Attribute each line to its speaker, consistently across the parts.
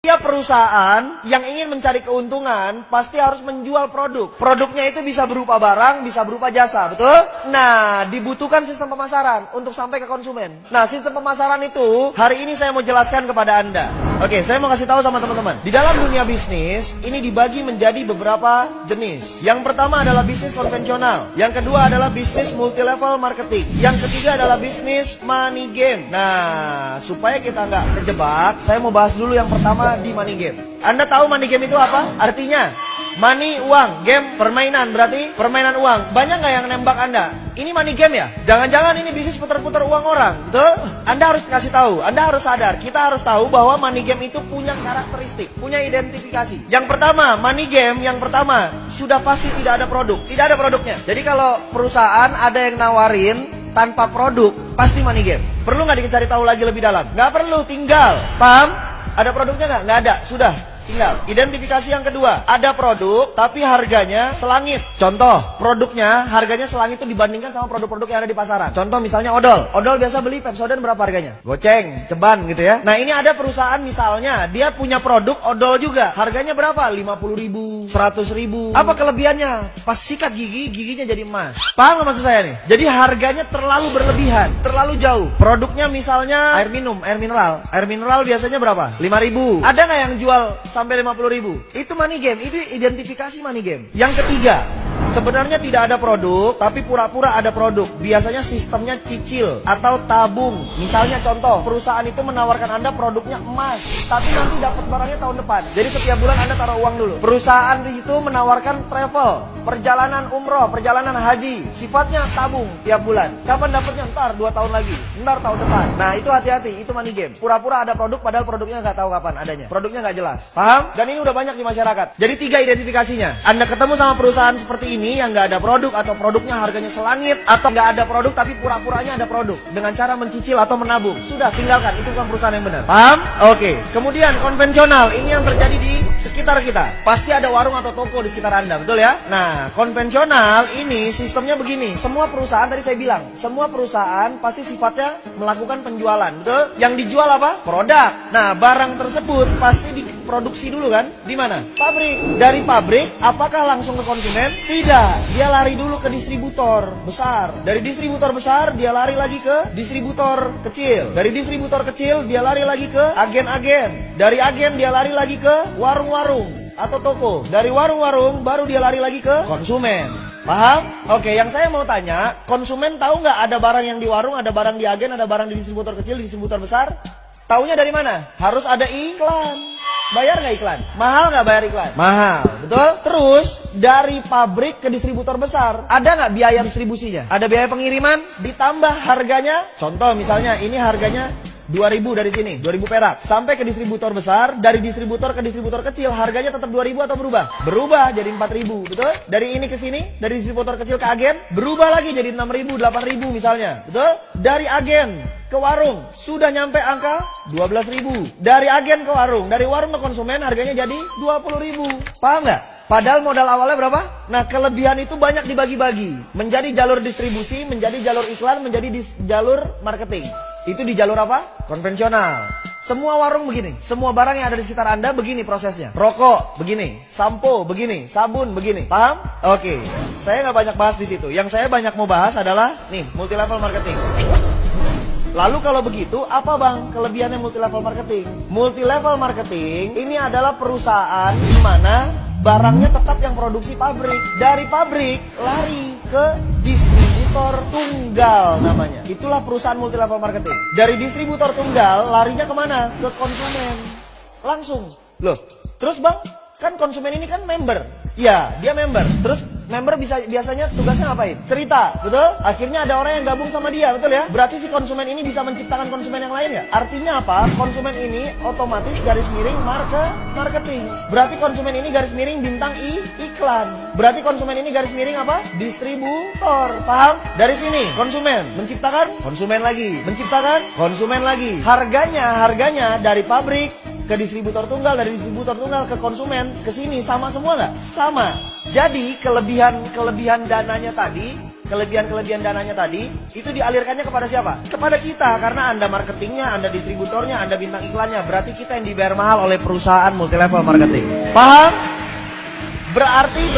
Speaker 1: Setiap perusahaan yang ingin mencari keuntungan pasti harus menjual produk. Produknya itu bisa berupa barang, bisa berupa jasa, betul? Nah, dibutuhkan sistem pemasaran untuk sampai ke konsumen. Nah, sistem pemasaran itu hari ini saya mau jelaskan kepada Anda. Oke, saya mau kasih tahu sama teman-teman. Di dalam dunia bisnis, ini dibagi menjadi beberapa jenis. Yang pertama adalah bisnis konvensional. Yang kedua adalah bisnis multi-level marketing. Yang ketiga adalah bisnis money game. Nah, supaya kita nggak kejebak, saya mau bahas dulu yang pertama di money game. Anda tahu money game itu apa? Artinya, money, uang, game, permainan, berarti permainan uang. Banyak nggak yang nembak Anda? Ini money game ya? Jangan-jangan ini bisnis putar-putar uang orang, betul? Anda harus kasih tahu, Anda harus sadar, kita harus tahu bahwa money game itu punya karakteristik, punya identifikasi. Yang pertama, money game, yang pertama, sudah pasti tidak ada produk, tidak ada produknya. Jadi kalau perusahaan ada yang nawarin tanpa produk, pasti money game. Perlu nggak dicari tahu lagi lebih dalam? Nggak perlu, tinggal, paham? Ada produknya nggak? Nggak ada, sudah. Tinggal. Identifikasi yang kedua, ada produk tapi harganya selangit. Contoh, produknya harganya selangit itu dibandingkan sama produk-produk yang ada di pasaran. Contoh misalnya odol. Odol biasa beli Pepsodent berapa harganya? Goceng, ceban gitu ya. Nah, ini ada perusahaan misalnya, dia punya produk odol juga. Harganya berapa? 50.000, 100.000. Apa kelebihannya? Pas sikat gigi, giginya jadi emas. Paham nggak maksud saya nih? Jadi harganya terlalu berlebihan, terlalu jauh. Produknya misalnya air minum, air mineral. Air mineral biasanya berapa? 5.000. Ada nggak yang jual sampai 50.000? Itu money game, itu identifikasi money game. Yang ketiga, sebenarnya tidak ada produk, tapi pura-pura ada produk. Biasanya sistemnya cicil atau tabung. Misalnya contoh, perusahaan itu menawarkan Anda produknya emas, tapi nanti dapat barangnya tahun depan. Jadi setiap bulan Anda taruh uang dulu. Perusahaan itu menawarkan travel, perjalanan umroh, perjalanan haji. Sifatnya tabung tiap bulan. Kapan dapatnya? Ntar 2 tahun lagi, ntar tahun depan. Nah, itu hati-hati, itu money game. Pura-pura ada produk, padahal produknya nggak tahu kapan adanya. Produknya nggak jelas. Paham? Dan ini udah banyak di masyarakat. Jadi 3 identifikasinya. Anda ketemu sama perusahaan seperti ini yang nggak ada produk, atau produknya harganya selangit, atau nggak ada produk tapi pura-puranya ada produk dengan cara mencicil atau menabung. Sudah, tinggalkan. Itu bukan perusahaan yang benar. Paham? Oke. Kemudian konvensional, ini yang terjadi di sekitar kita. Pasti ada warung atau toko di sekitar Anda, betul ya? Nah, konvensional ini sistemnya begini. Semua perusahaan, tadi saya bilang, semua perusahaan pasti sifatnya melakukan penjualan, betul? Yang dijual apa? Produk. Nah, barang tersebut pasti diproduksi dulu kan? Di mana? Pabrik. Dari pabrik, apakah langsung ke konsumen? Tidak. Dia lari dulu ke distributor besar. Dari distributor besar, dia lari lagi ke distributor kecil. Dari distributor kecil, dia lari lagi ke agen-agen. Dari agen, dia lari lagi ke warung-warung atau toko. Dari warung-warung, baru dia lari lagi ke konsumen. Paham? Oke, yang saya mau tanya, konsumen tahu nggak ada barang yang di warung, ada barang di agen, ada barang di distributor kecil, di distributor besar? Taunya dari mana? Harus ada iklan. Bayar nggak iklan? Mahal nggak bayar iklan? Mahal, betul? Terus, dari pabrik ke distributor besar, ada nggak biaya distribusinya? Ada biaya pengiriman? Ditambah harganya? Contoh misalnya, ini harganya 2.000 dari sini, 2.000 perak. Sampai ke distributor besar, dari distributor ke distributor kecil, harganya tetap 2.000 atau berubah? Berubah jadi 4.000, betul? Dari ini ke sini, dari distributor kecil ke agen, berubah lagi jadi 6.000, 8.000 misalnya, betul? Dari agen ke warung, sudah nyampe angka 12.000. Dari agen ke warung, dari warung ke konsumen, harganya jadi 20.000. Paham nggak? Padahal modal awalnya berapa? Nah, kelebihan itu banyak dibagi-bagi. Menjadi jalur distribusi, menjadi jalur iklan, menjadi jalur marketing. Itu di jalur apa? Konvensional. Semua warung begini, semua barang yang ada di sekitar Anda begini prosesnya. Rokok begini, sampo begini, sabun begini. Paham? Oke. Saya nggak banyak bahas di situ. Yang saya banyak mau bahas adalah nih, multi level marketing. Lalu kalau begitu, apa bang kelebihannya multi level marketing? Multi level marketing ini adalah perusahaan di mana barangnya tetap yang produksi pabrik. Dari pabrik lari ke distributor tunggal namanya. Itulah perusahaan multi level marketing. Dari distributor tunggal larinya kemana? Ke konsumen. Langsung. Loh, terus bang, kan konsumen ini kan member. Ya, dia member. Terus member biasanya tugasnya ngapain? Cerita, betul? Akhirnya ada orang yang gabung sama dia, betul ya? Berarti si konsumen ini bisa menciptakan konsumen yang lain ya? Artinya apa? Konsumen ini otomatis garis miring marketing. Berarti konsumen ini garis miring bintang iklan. Berarti konsumen ini garis miring apa? Distributor. Paham? Dari sini konsumen menciptakan konsumen lagi, menciptakan konsumen lagi. Harganya dari pabrik ke distributor tunggal, dari distributor tunggal ke konsumen, ke sini sama semua nggak? Sama. Jadi kelebihan dananya tadi kelebihan-kelebihan dananya tadi, itu dialirkannya kepada siapa? Kepada kita, karena Anda marketingnya, Anda distributornya, Anda bintang iklannya. Berarti kita yang dibayar mahal oleh perusahaan multilevel marketing. Paham? Berarti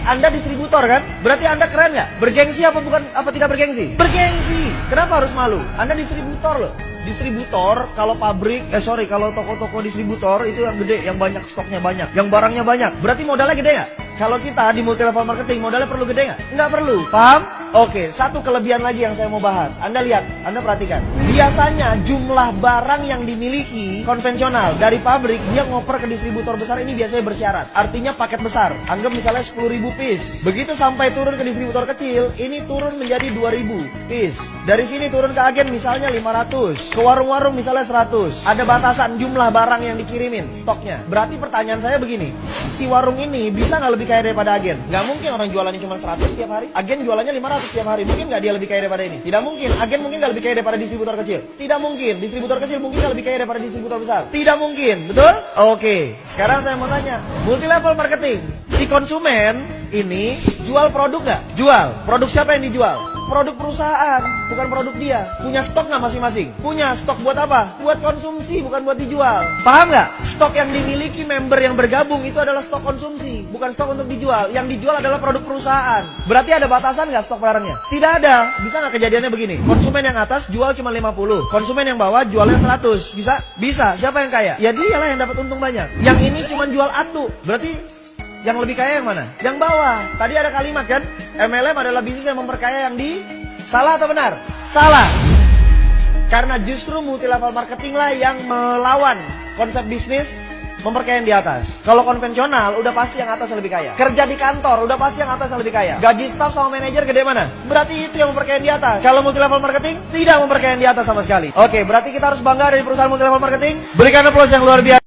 Speaker 1: Anda distributor kan? Berarti Anda keren nggak? Bergengsi apa bukan? Apa tidak bergengsi? Bergengsi. Kenapa harus malu? Anda distributor loh. Distributor, kalau kalau toko-toko distributor itu yang gede, yang banyak stoknya banyak, yang barangnya banyak. Berarti modalnya gede nggak? Kalau kita di multilevel marketing, modalnya perlu gede nggak? Nggak perlu. Paham? Oke, satu kelebihan lagi yang saya mau bahas. Anda lihat, Anda perhatikan. Biasanya jumlah barang yang dimiliki konvensional dari pabrik, dia ngoper ke distributor besar ini biasanya bersyarat. Artinya paket besar. Anggap misalnya 10.000 piece. Begitu sampai turun ke distributor kecil, ini turun menjadi 2.000 piece. Dari sini turun ke agen misalnya 500. Ke warung-warung misalnya 100. Ada batasan jumlah barang yang dikirimin, stoknya. Berarti pertanyaan saya begini, si warung ini bisa nggak lebih kaya daripada agen? Nggak mungkin orang jualannya cuma 100 tiap hari. Agen jualannya 500 tiap hari. Mungkin nggak dia lebih kaya daripada ini? Tidak mungkin. Agen mungkin nggak lebih kaya daripada distributor kecil? Tidak mungkin. Distributor kecil mungkin nggak lebih kaya daripada distributor besar? Tidak mungkin. Betul? Oke. Sekarang saya mau tanya, multilevel marketing, si konsumen ini jual produk nggak? Jual. Produk siapa yang dijual? Produk perusahaan, bukan produk dia. Punya stok nggak masing-masing? Punya. Stok buat apa? Buat konsumsi, bukan buat dijual. Paham nggak? Stok yang dimiliki member yang bergabung itu adalah stok konsumsi, bukan stok untuk dijual. Yang dijual adalah produk perusahaan. Berarti ada batasan nggak stok barangnya? Tidak ada. Bisa nggak kejadiannya begini? Konsumen yang atas jual cuma 50, konsumen yang bawah jualnya 100. Bisa? Bisa. Siapa yang kaya? Ya dialah yang dapat untung banyak. Yang ini cuma jual atu. Berarti yang lebih kaya yang mana? Yang bawah. Tadi ada kalimat kan? MLM adalah bisnis yang memperkaya yang di... Salah atau benar? Salah. Karena justru multilevel marketing lah yang melawan konsep bisnis memperkaya yang di atas. Kalau konvensional, udah pasti yang atas lebih kaya. Kerja di kantor, udah pasti yang atas lebih kaya. Gaji staff sama manajer gede mana? Berarti itu yang memperkaya yang di atas. Kalau multilevel marketing, tidak memperkaya yang di atas sama sekali. Oke, berarti kita harus bangga dari perusahaan multilevel marketing. Berikan aplaus yang luar biasa.